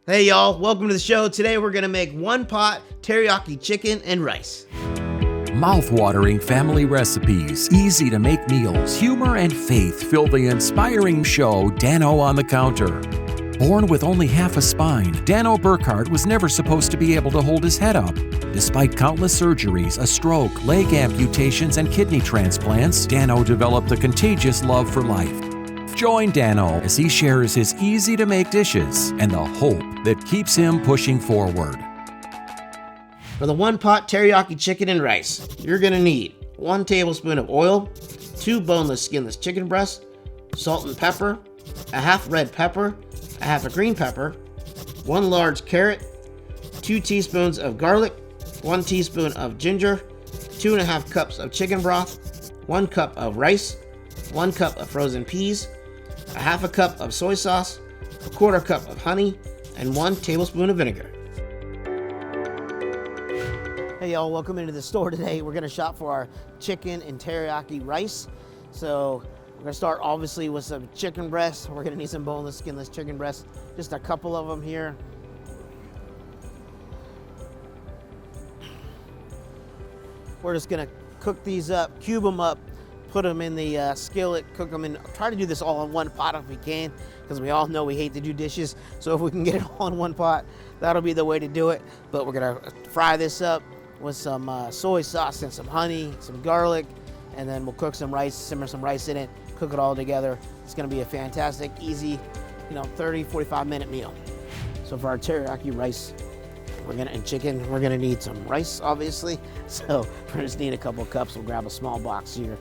Hey y'all, welcome to the show. Today we're gonna make one pot teriyaki chicken and rice. Mouth-watering family recipes, easy to make meals, humor and faith fill the inspiring show Dano on the Counter. Born with only half a spine, Dano Burkhardt was never supposed to be able to hold his head up. Despite countless surgeries, a stroke, leg amputations, and kidney transplants, Dano developed a contagious love for life. Join Dano as he shares his easy-to-make dishes and the hope that keeps him pushing forward. For the one pot teriyaki chicken and rice, you're gonna need 1 tablespoon of oil, 2 boneless skinless chicken breasts, salt and pepper, a half red pepper, a half a green pepper, 1 large carrot, 2 teaspoons of garlic, 1 teaspoon of ginger, 2.5 cups of chicken broth, 1 cup of rice, 1 cup of frozen peas, a half a cup of soy sauce, a 1/4 cup of honey, and 1 tablespoon of vinegar. Hey y'all, welcome into the store today. We're gonna shop for our chicken and teriyaki rice. So we're gonna start obviously with some chicken breasts. We're gonna need some boneless, skinless chicken breasts. Just a couple of them here. We're just gonna cook these up, cube them up, put them in the skillet, cook them in. Try to do this all in one pot if we can, because we all know we hate to do dishes. So if we can get it all in one pot, that'll be the way to do it. But we're gonna fry this up with some soy sauce and some honey, some garlic, and then we'll cook some rice, simmer some rice in it, cook it all together. It's gonna be a fantastic, easy, 30, 45 minute meal. So for our teriyaki rice, and chicken, we're gonna need some rice, obviously. So we're just need a couple of cups. We'll grab a small box here.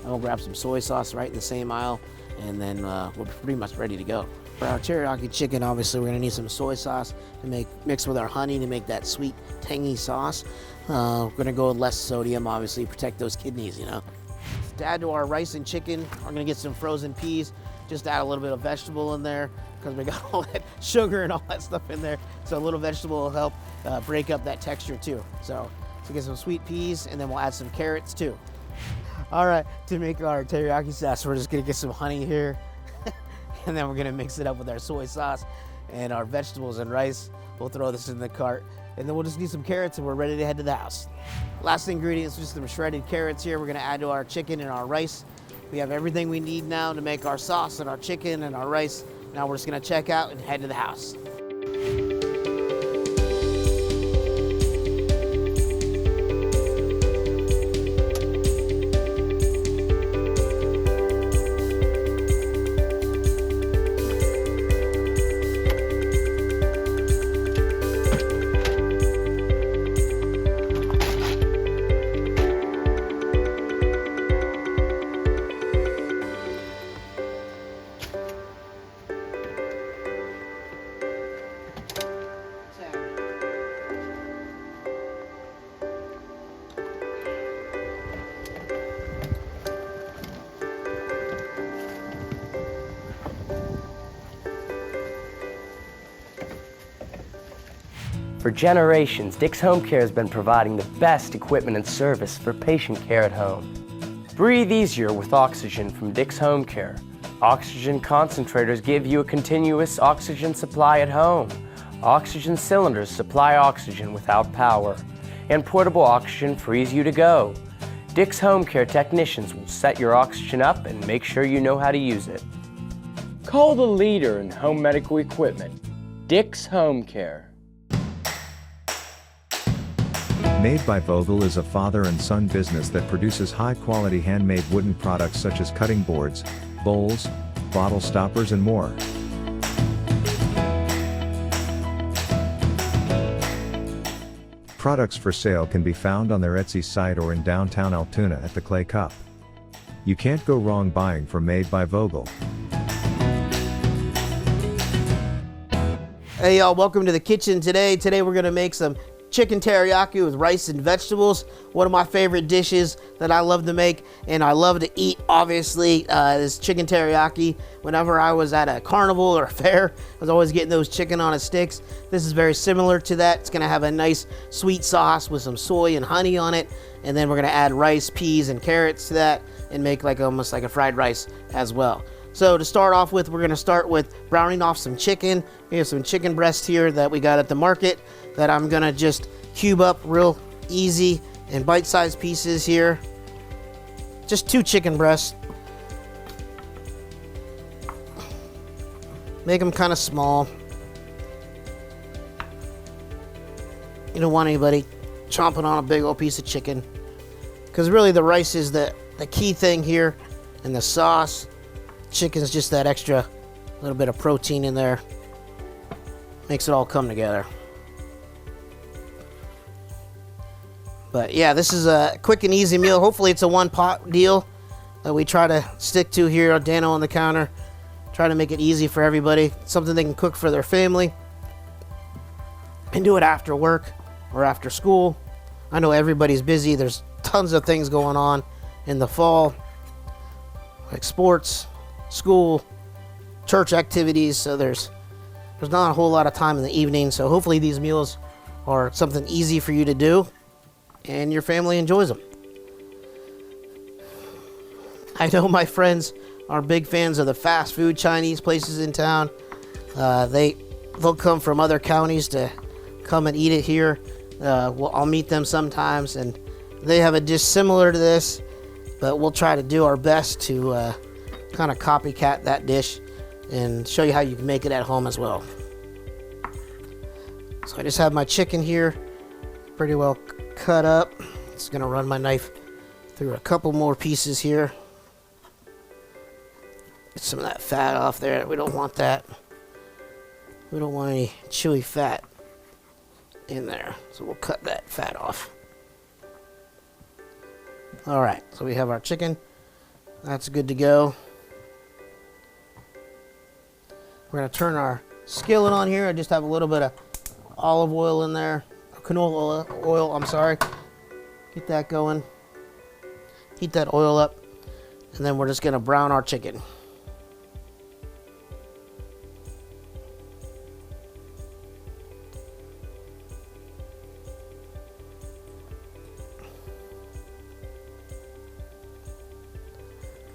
I'll grab some soy sauce right in the same aisle, and then we're pretty much ready to go. For our teriyaki chicken, obviously, we're gonna need some soy sauce to mix with our honey to make that sweet, tangy sauce. We're gonna go with less sodium, obviously, protect those kidneys, To add to our rice and chicken, we're gonna get some frozen peas. Just add a little bit of vegetable in there because we got all that sugar and all that stuff in there. So a little vegetable will help break up that texture too. So get some sweet peas, and then we'll add some carrots too. All right, to make our teriyaki sauce, we're just gonna get some honey here. And then we're gonna mix it up with our soy sauce and our vegetables and rice. We'll throw this in the cart, and then we'll just need some carrots, and we're ready to head to the house. Last ingredient is just some shredded carrots here. We're gonna add to our chicken and our rice. We have everything we need now to make our sauce and our chicken and our rice. Now we're just gonna check out and head to the house. For generations, Dick's Home Care has been providing the best equipment and service for patient care at home. Breathe easier with oxygen from Dick's Home Care. Oxygen concentrators give you a continuous oxygen supply at home. Oxygen cylinders supply oxygen without power. And portable oxygen frees you to go. Dick's Home Care technicians will set your oxygen up and make sure you know how to use it. Call the leader in home medical equipment, Dick's Home Care. Made by Vogel is a father and son business that produces high-quality handmade wooden products such as cutting boards, bowls, bottle stoppers, and more. Products for sale can be found on their Etsy site or in downtown Altoona at the Clay Cup. You can't go wrong buying from Made by Vogel. Hey y'all, welcome to the kitchen today. Today we're gonna make some chicken teriyaki with rice and vegetables. One of my favorite dishes that I love to make and I love to eat, obviously, is chicken teriyaki. Whenever I was at a carnival or a fair, I was always getting those chicken on a sticks. This is very similar to that. It's gonna have a nice sweet sauce with some soy and honey on it. And then we're gonna add rice, peas, and carrots to that and make almost like a fried rice as well. So to start off with, we're going to start with browning off some chicken. We have some chicken breast here that we got at the market that I'm going to just cube up real easy in bite-sized pieces here. Just 2 chicken breasts. Make them kind of small. You don't want anybody chomping on a big old piece of chicken, because really the rice is the key thing here, and the sauce. Chicken's just that extra little bit of protein in there. Makes it all come together. But yeah, this is a quick and easy meal. Hopefully it's a one-pot deal that we try to stick to here at Dano on the counter. Try to make it easy for everybody. Something they can cook for their family and do it after work or after school. I know everybody's busy. There's tons of things going on in the fall, like sports, school, church activities. So there's not a whole lot of time in the evening. So hopefully these meals are something easy for you to do and your family enjoys them. I know my friends are big fans of the fast food Chinese places in town. They'll come from other counties to come and eat it here. I'll meet them sometimes, and they have a dish similar to this, but we'll try to do our best to kind of copycat that dish and show you how you can make it at home as well. So I just have my chicken here pretty well cut up. Just gonna run my knife through a couple more pieces here. Get some of that fat off there. We don't want that. We don't want any chewy fat in there, so we'll cut that fat off. All right, so we have our chicken. That's good to go. We're gonna turn our skillet on here. I just have a little bit of olive oil in there, canola oil, I'm sorry. Get that going. Heat that oil up, and then we're just gonna brown our chicken.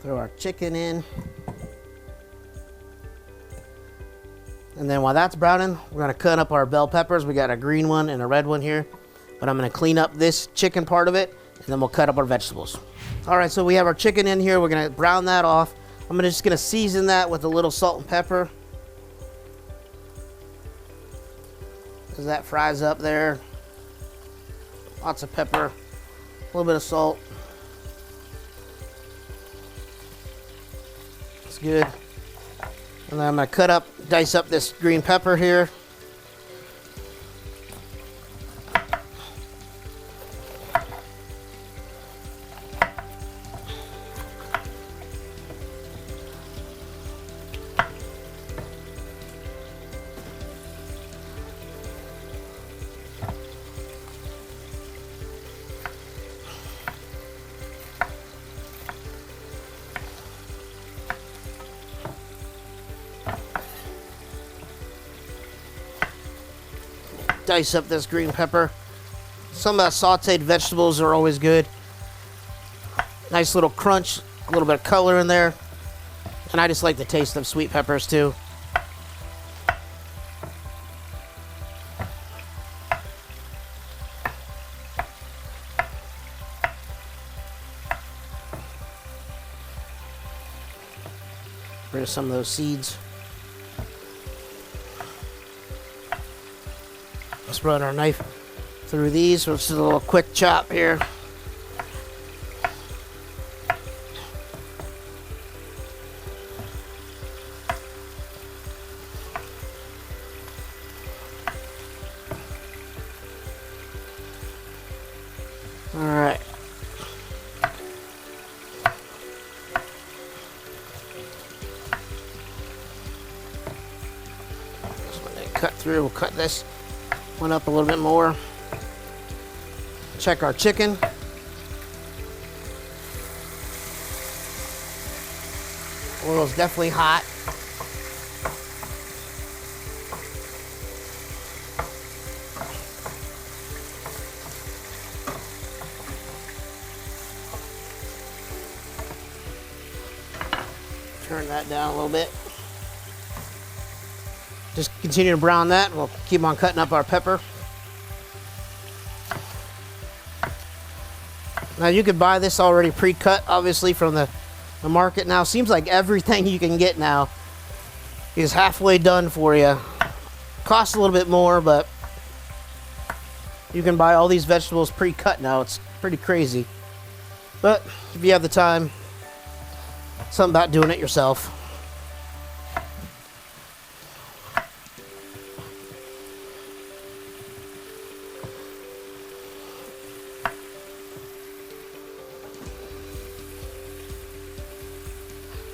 Throw our chicken in. And then while that's browning, we're gonna cut up our bell peppers. We got a green one and a red one here, but I'm gonna clean up this chicken part of it, and then we'll cut up our vegetables. All right, so we have our chicken in here. We're gonna brown that off. I'm just gonna season that with a little salt and pepper, as that fries up there. Lots of pepper, a little bit of salt. It's good. And then I'm going to dice up this green pepper here. Dice up this green pepper. Some sauteed vegetables are always good. Nice little crunch, a little bit of color in there. And I just like the taste of sweet peppers too. Rid of some of those seeds. Let's run our knife through these. So it's just a little quick chop here. All right. So when they cut through, we'll cut this one up a little bit more. Check our chicken. Oil's definitely hot. turn that down a little bit. Just continue to brown that. We'll keep on cutting up our pepper. Now you could buy this already pre-cut, obviously, from the market now. Seems like everything you can get now is halfway done for you. Costs a little bit more, but you can buy all these vegetables pre-cut now. It's pretty crazy. But if you have the time, something about doing it yourself.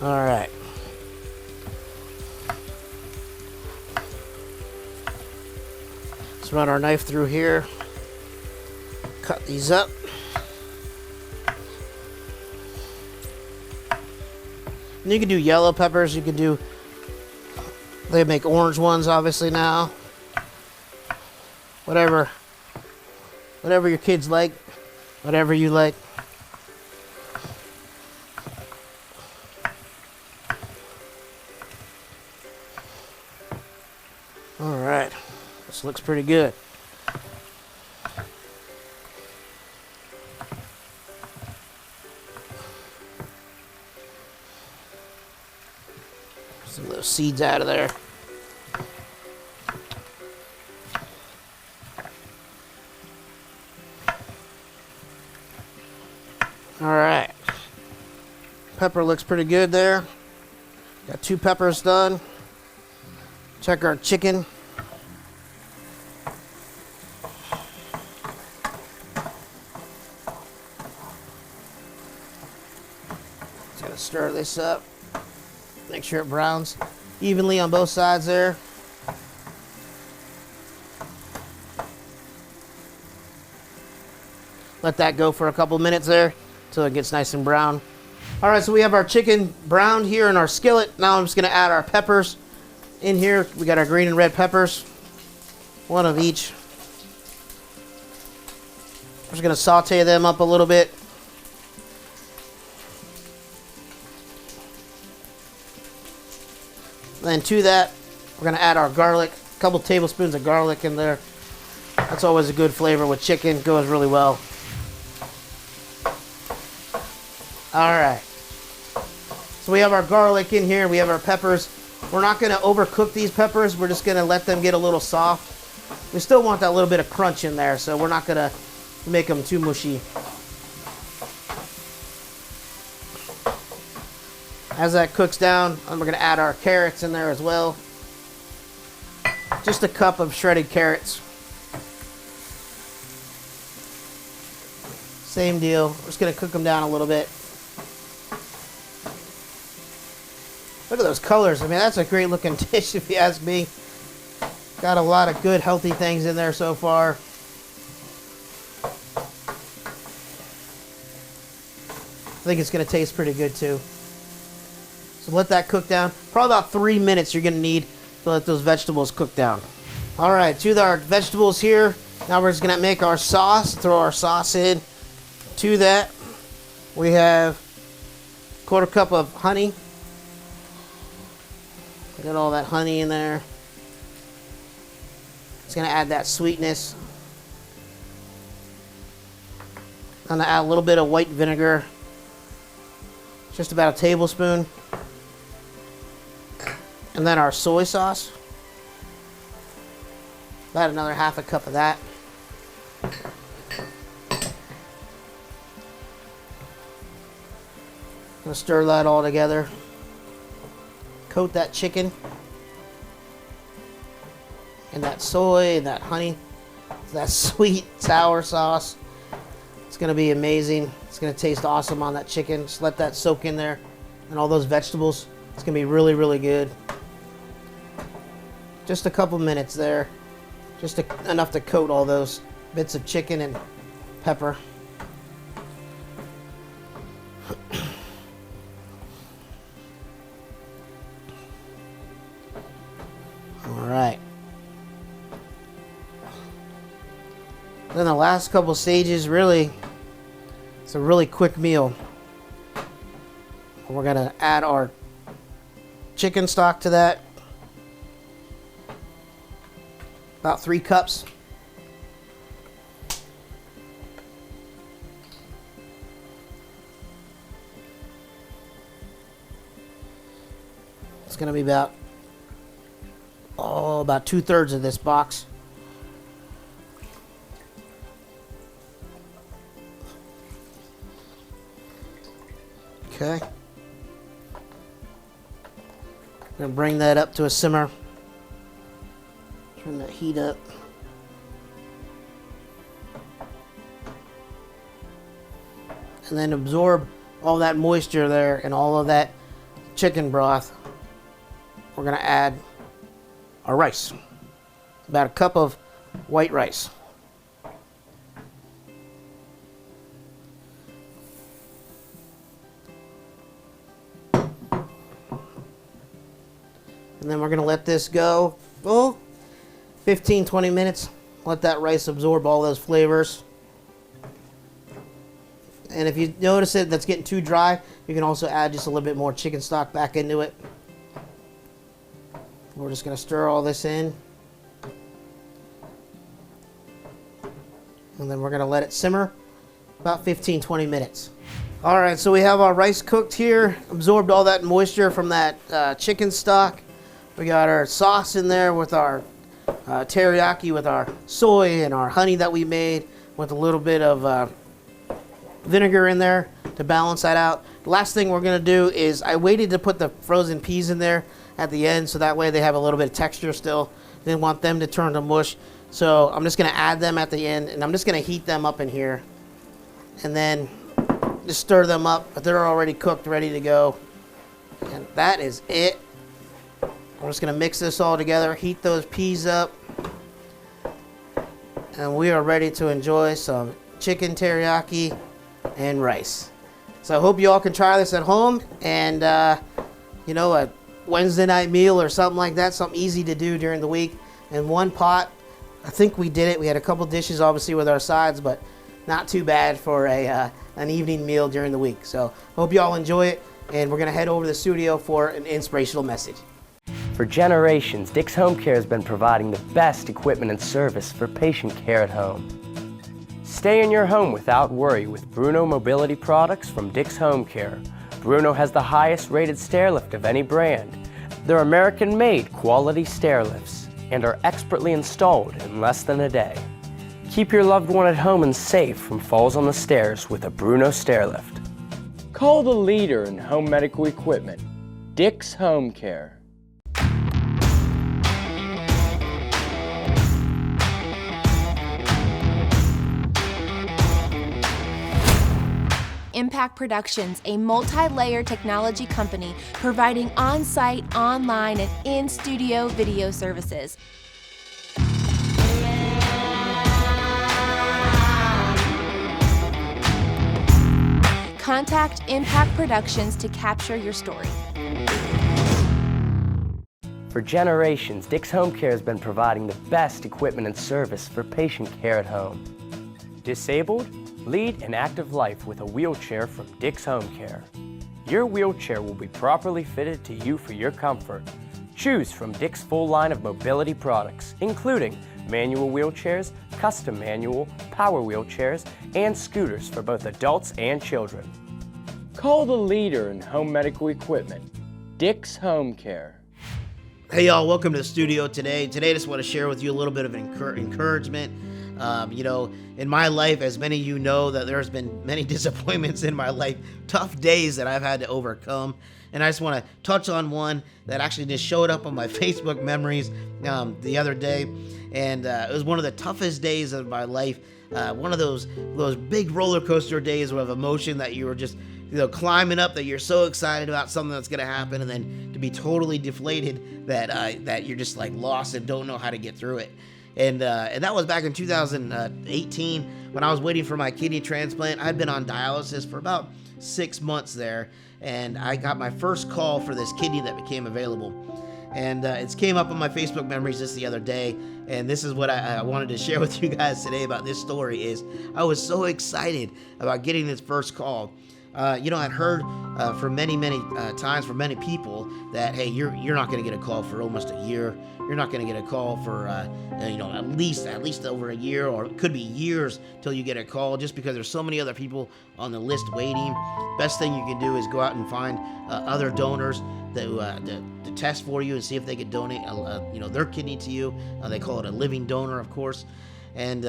All right. Let's run our knife through here. Cut these up. And you can do yellow peppers. You can do, they make orange ones obviously now. Whatever your kids like, whatever you like. All right, this looks pretty good. Some of those seeds out of there. All right, pepper looks pretty good there. Got 2 peppers done. Check our chicken. Just gotta stir this up. Make sure it browns evenly on both sides there. Let that go for a couple minutes there until it gets nice and brown. All right, so we have our chicken browned here in our skillet. Now I'm just gonna add our peppers in here. We got our green and red peppers, 1 of each. I'm just gonna saute them up a little bit. Then to that, we're gonna add our garlic, a couple tablespoons of garlic in there. That's always a good flavor with chicken, goes really well. All right, so we have our garlic in here, we have our peppers. We're not gonna overcook these peppers, we're just gonna let them get a little soft. We still want that little bit of crunch in there, so we're not gonna make them too mushy. As that cooks down, we're gonna add our carrots in there as well. Just a cup of shredded carrots. Same deal, we're just gonna cook them down a little bit. Look at those colors. I mean, that's a great looking dish if you ask me. Got a lot of good healthy things in there so far. I think it's going to taste pretty good too. So let that cook down. Probably about 3 minutes you're going to need to let those vegetables cook down. All right, to our vegetables here. Now we're just going to make our sauce. Throw our sauce in. To that, we have 1/4 cup of honey. Got all that honey in there. It's gonna add that sweetness. I'm gonna add a little bit of white vinegar. Just about a tablespoon. And then our soy sauce. About another 1/2 cup of that. I'm gonna stir that all together. Coat that chicken and that soy and that honey, that sweet sour sauce. It's gonna be amazing. It's gonna taste awesome on that chicken. Just let that soak in there and all those vegetables. It's gonna be really, really good. Just a couple minutes there. Just enough to coat all those bits of chicken and pepper. All right. Then the last couple stages, really, it's a really quick meal. We're gonna add our chicken stock to that. About 3 cups. It's going to be about 2/3 of this box. Okay. I'm going to bring that up to a simmer. Turn that heat up. And then absorb all that moisture there and all of that chicken broth. We're going to add our rice. About a cup of white rice. And then we're going to let this go 15-20 minutes. Let that rice absorb all those flavors. And if you notice it that's getting too dry, you can also add just a little bit more chicken stock back into it. We're just going to stir all this in. And then we're going to let it simmer about 15-20 minutes. All right, so we have our rice cooked here, absorbed all that moisture from that chicken stock. We got our sauce in there with our teriyaki, with our soy and our honey that we made, with a little bit of vinegar in there to balance that out. The last thing we're going to do is I waited to put the frozen peas in there at the end, so that way they have a little bit of texture still. Didn't want them to turn to mush. So I'm just going to add them at the end, and I'm just going to heat them up in here. And then just stir them up, but they're already cooked, ready to go. And that is it. I'm just going to mix this all together, heat those peas up, and we are ready to enjoy some chicken teriyaki and rice. So I hope you all can try this at home, and you know, a Wednesday night meal or something like that, something easy to do during the week in one pot. I think we did it. We had a couple dishes obviously with our sides, but not too bad for an evening meal during the week. So hope you all enjoy it, and we're going to head over to the studio for an inspirational message. For generations, Dick's Home Care has been providing the best equipment and service for patient care at home. Stay in your home without worry with Bruno mobility products from Dick's Home Care. Bruno has the highest rated stair lift of any brand. They're American-made quality stair lifts and are expertly installed in less than a day. Keep your loved one at home and safe from falls on the stairs with a Bruno stair lift. Call the leader in home medical equipment, Dick's Home Care. Impact Productions, a multi-layer technology company providing on-site, online, and in-studio video services. Contact Impact Productions to capture your story. For generations, Dick's Home Care has been providing the best equipment and service for patient care at home. Disabled? Lead an active life with a wheelchair from Dick's Home Care. Your wheelchair will be properly fitted to you for your comfort. Choose from Dick's full line of mobility products, including manual wheelchairs, custom manual, power wheelchairs, and scooters for both adults and children. Call the leader in home medical equipment, Dick's Home Care. Hey y'all, welcome to the studio today. Today I just want to share with you a little bit of encouragement. You know, in my life, as many of you know, that there's been many disappointments in my life, tough days that I've had to overcome. And I just want to touch on one that actually just showed up on my Facebook memories the other day. And it was one of the toughest days of my life. One of those big roller coaster days of emotion that you were just, you know, climbing up, that you're so excited about something that's going to happen, and then to be totally deflated that you're just like lost and don't know how to get through it. And that was back in 2018 when I was waiting for my kidney transplant. I'd been on dialysis for about 6 months there, and I got my first call for this kidney that became available. And it came up on my Facebook memories just the other day, and this is what I wanted to share with you guys today about this story. Is I was so excited about getting this first call. I'd heard from many times from many people that, hey, you're not going to get a call for almost a year. You're not going to get a call for at least over a year, or it could be years till you get a call, just because there's so many other people on the list waiting. Best thing you can do is go out and find other donors to test for you and see if they could donate their kidney to you. They call it a living donor, of course. And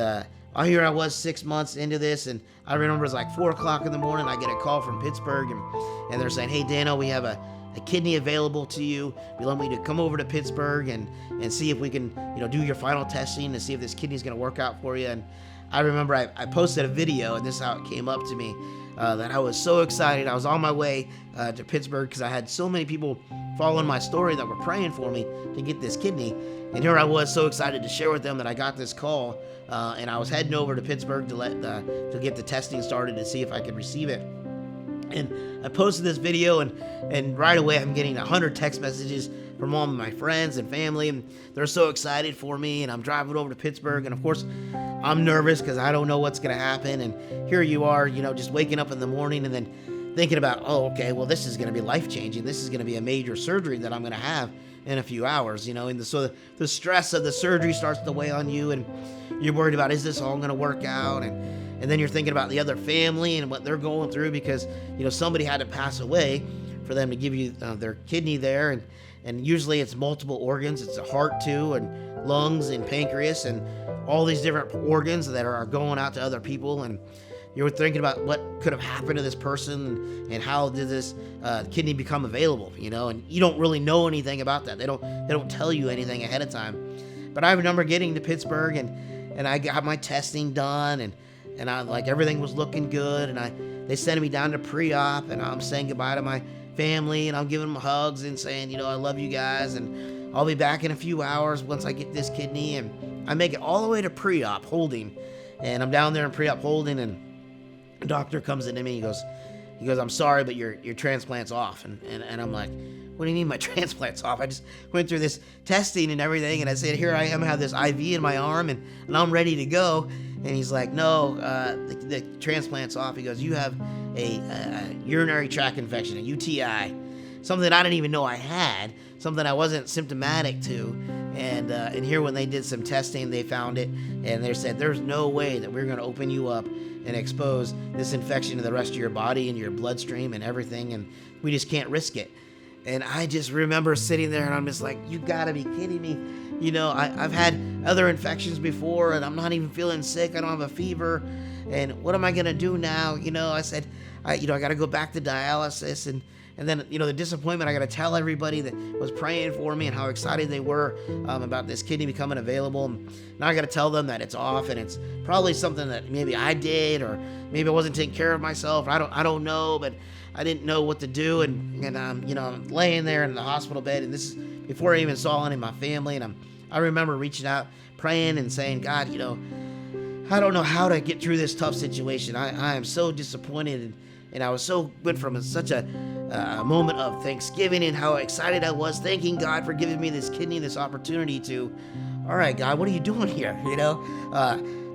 here I was 6 months into this, and I remember it was like 4 o'clock in the morning. I get a call from Pittsburgh, and they're saying, hey, Dano, we have a kidney available to you. We want you to come over to Pittsburgh and see if we can, do your final testing to see if this kidney is going to work out for you. And I remember I posted a video, and this is how it came up to me, that I was so excited. I was on my way to Pittsburgh because I had so many people following my story that were praying for me to get this kidney. And here I was so excited to share with them that I got this call, and I was heading over to Pittsburgh to get the testing started to see if I could receive it. And I posted this video, and right away I'm getting 100 text messages from all of my friends and family, and they're so excited for me. And I'm driving over to Pittsburgh, and of course I'm nervous because I don't know what's going to happen. And here you are, just waking up in the morning and then thinking about, oh, okay, well, this is going to be life-changing. This is going to be a major surgery that I'm going to have in a few hours, and so the stress of the surgery starts to weigh on you, and you're worried about, is this all going to work out? And then you're thinking about the other family and what they're going through, because somebody had to pass away for them to give you their kidney there, and usually it's multiple organs. It's the heart too, and lungs and pancreas and all these different organs that are going out to other people. And you're thinking about what could have happened to this person and how did this kidney become available, and you don't really know anything about that. They don't tell you anything ahead of time. But I remember getting to Pittsburgh, and I got my testing done, and I, like, everything was looking good, and they sent me down to pre-op, and I'm saying goodbye to my family, and I'm giving them hugs and saying, I love you guys, and I'll be back in a few hours once I get this kidney. And I make it all the way to pre-op holding, and I'm down there in pre-op holding, and the doctor comes into me. He goes, I'm sorry, but your transplant's off. And I'm like, what do you mean my transplant's off? I just went through this testing and everything, and I said, here I am, I have this IV in my arm, and I'm ready to go. And he's like, no, the transplant's off. He goes, you have a urinary tract infection, a UTI, something I didn't even know I had, something I wasn't symptomatic to. And here, when they did some testing, they found it, and they said, there's no way that we're going to open you up and expose this infection to the rest of your body and your bloodstream and everything, and we just can't risk it. And I just remember sitting there, and I'm just like, you gotta be kidding me. I've had other infections before, and I'm not even feeling sick. I don't have a fever, and what am I gonna do now? I said, I gotta go back to dialysis, and then, the disappointment, I got to tell everybody that was praying for me and how excited they were about this kidney becoming available. And now I got to tell them that it's off, and it's probably something that maybe I did, or maybe I wasn't taking care of myself. I don't know, but I didn't know what to do. And I'm laying there in the hospital bed, and this is before I even saw any of my family. And I remember reaching out, praying and saying, God, I don't know how to get through this tough situation. I am so disappointed. And I was so good from such a moment of thanksgiving and how excited I was, thanking God for giving me this kidney, this opportunity to, all right, God, what are you doing here?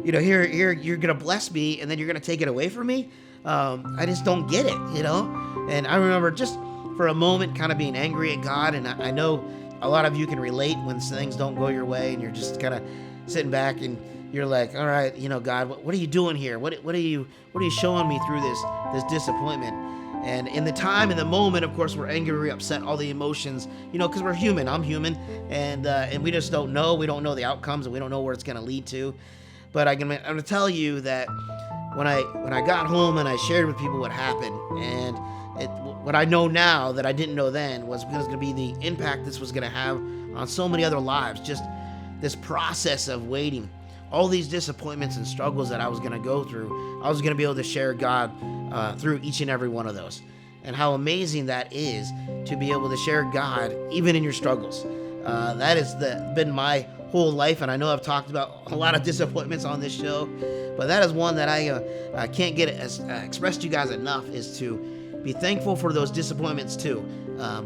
Here you're gonna bless me, and then you're gonna take it away from me. I just don't get it, And I remember just for a moment kind of being angry at God, and I know a lot of you can relate when things don't go your way, and you're just kind of sitting back and you're like, all right, God, what are you doing here? What are you showing me through this disappointment? And in the time, in the moment, of course, we're angry, we're upset, all the emotions, because we're human. I'm human, and we just don't know. We don't know the outcomes, and we don't know where it's going to lead to. But I'm going to tell you that when I got home and I shared with people what happened, and what I know now that I didn't know then was going to be the impact this was going to have on so many other lives. Just this process of waiting. All these disappointments and struggles that I was going to go through, I was going to be able to share God through each and every one of those. And how amazing that is to be able to share God even in your struggles. That has been my whole life, and I know I've talked about a lot of disappointments on this show, but that is one that I can't get expressed to you guys enough, is to be thankful for those disappointments too.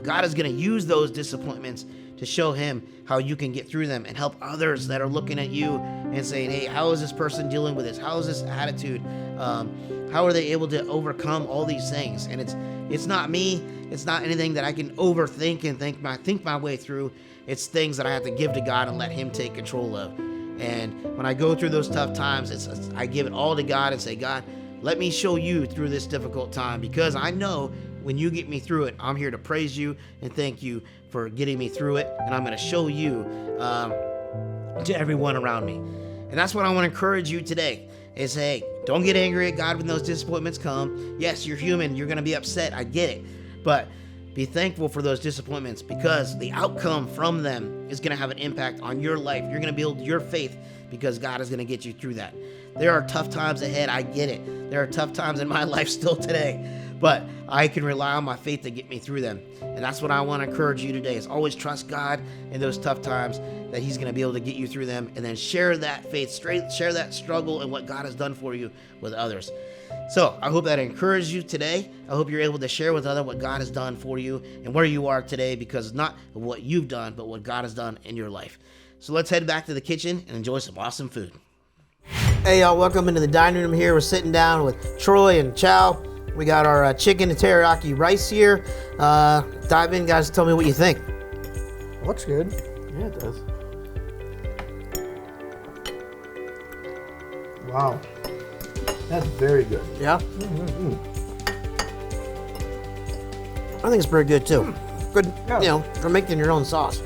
God is going to use those disappointments to show him how you can get through them and help others that are looking at you and saying, hey, how is this person dealing with this? How is this attitude? How are they able to overcome all these things? And it's not me. It's not anything that I can overthink and think my way through. It's things that I have to give to God and let him take control of. And when I go through those tough times, I give it all to God and say, God, let me show you through this difficult time, because I know when you get me through it, I'm here to praise you and thank you for getting me through it. And I'm going to show you to everyone around me. And that's what I want to encourage you today is, hey, don't get angry at God when those disappointments come. Yes, you're human. You're going to be upset. I get it. But be thankful for those disappointments, because the outcome from them is going to have an impact on your life. You're going to build your faith because God is going to get you through that. There are tough times ahead. I get it. There are tough times in my life still today, but I can rely on my faith to get me through them. And that's what I want to encourage you today is always trust God in those tough times, that he's going to be able to get you through them, and then share that faith, share that struggle and what God has done for you with others. So I hope that encouraged you today. I hope you're able to share with others what God has done for you and where you are today, because not what you've done, but what God has done in your life. So let's head back to the kitchen and enjoy some awesome food. Hey y'all, welcome into the dining room here. We're sitting down with Troy and Chow. We got our chicken and teriyaki rice here. Dive in, guys. Tell me what you think. Looks good. Yeah, it does. Wow. That's very good. Yeah? I think it's pretty good too. Good, Yeah. for making your own sauce.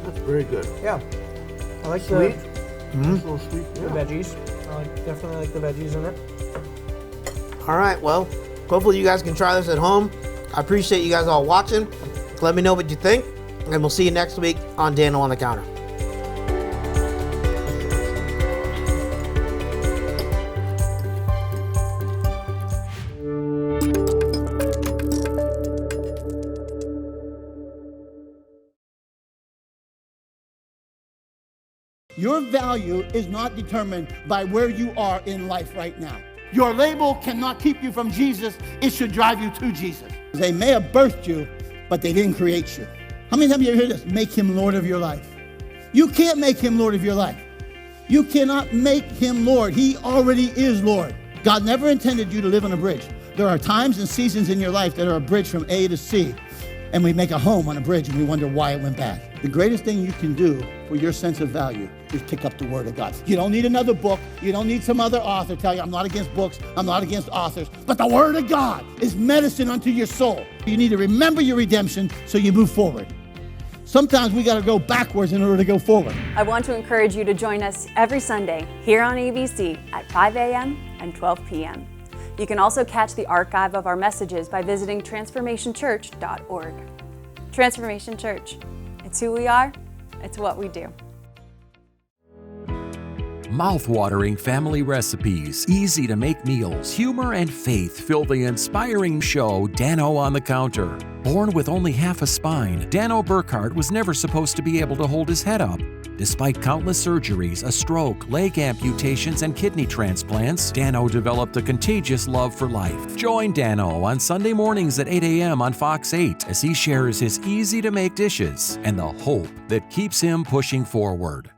That's very good. Yeah, I like Sweet. the It's a little sweet. the veggies. I definitely like the veggies in it. All right, well, hopefully you guys can try this at home. I appreciate you guys all watching. Let me know what you think, and we'll see you next week on Dano on the Counter. Your value is not determined by where you are in life right now. Your label cannot keep you from Jesus. It should drive you to Jesus. They may have birthed you, but they didn't create you. How many times have you heard this? Make him Lord of your life. You can't make him Lord of your life. You cannot make him Lord. He already is Lord. God never intended you to live on a bridge. There are times and seasons in your life that are a bridge from A to C, and we make a home on a bridge and we wonder why it went bad. The greatest thing you can do for your sense of value is pick up the Word of God. You don't need another book. You don't need some other author tell you, I'm not against books, I'm not against authors, but the Word of God is medicine unto your soul. You need to remember your redemption so you move forward. Sometimes we got to go backwards in order to go forward. I want to encourage you to join us every Sunday here on ABC at 5 a.m. and 12 p.m. You can also catch the archive of our messages by visiting transformationchurch.org. Transformation Church. It's who we are, it's what we do. Mouth-watering family recipes, easy-to-make meals, humor and faith fill the inspiring show Dano on the Counter. Born with only half a spine, Dano Burkhardt was never supposed to be able to hold his head up. Despite countless surgeries, a stroke, leg amputations, and kidney transplants, Dano developed a contagious love for life. Join Dano on Sunday mornings at 8 a.m. on Fox 8 as he shares his easy-to-make dishes and the hope that keeps him pushing forward.